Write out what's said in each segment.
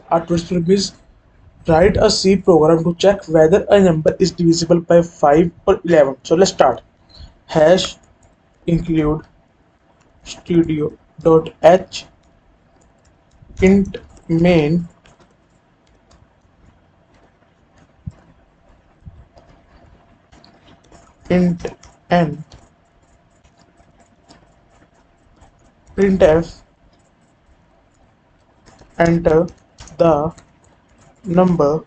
Our twist will be write a C program to check whether a number is divisible by 5 or 11. So let's start. Hash include studio.h int main int n printf enter the number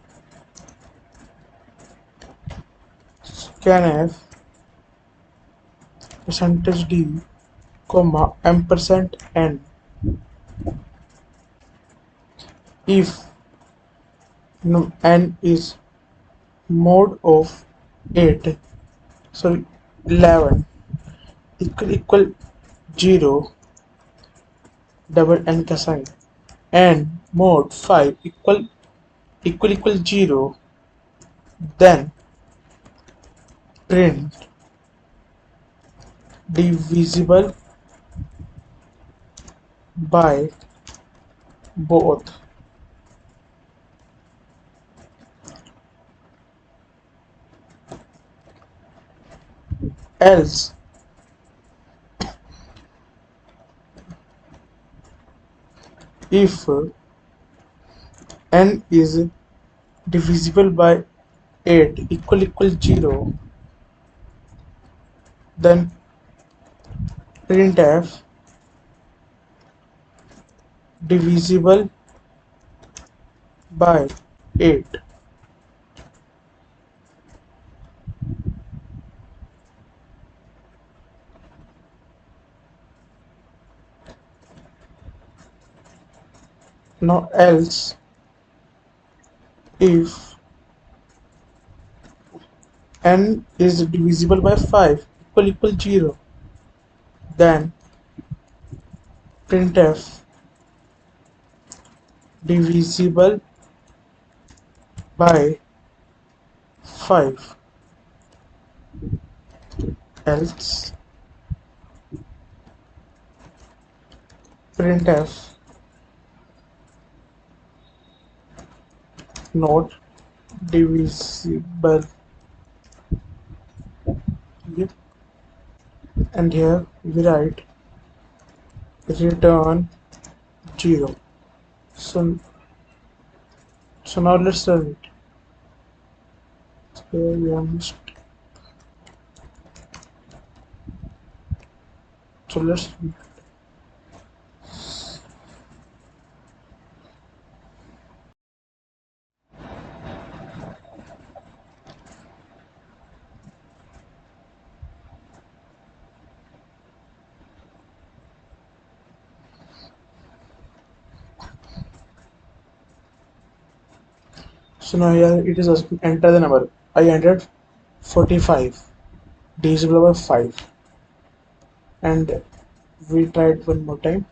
scanf percentage d comma ampersand n. If n is mod of 8, sorry, 11 equal 0 double n का sign and mod 5 equal 0, then print divisible by both. Else if n is divisible by 8 equal 0, then printf divisible by 8. Now else if n is divisible by 5 equal 0, then printf divisible by 5. Else printf not divisible. Yep. And here we write return 0. So now let's run it. Here we are missed. So let's so now here it is asking enter the number. I entered 45 divisible by 5, and we tried one more time.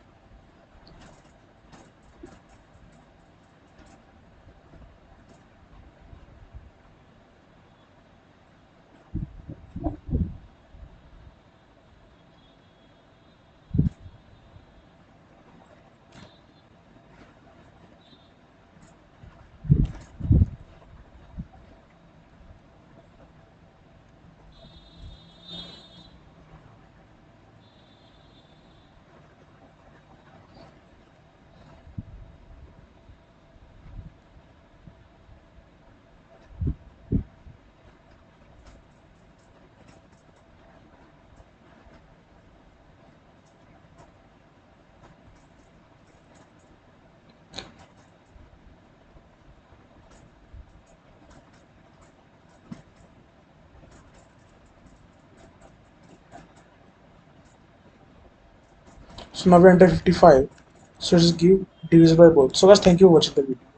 So now we enter 55. So just give divisible by both. So guys, thank you for watching the video.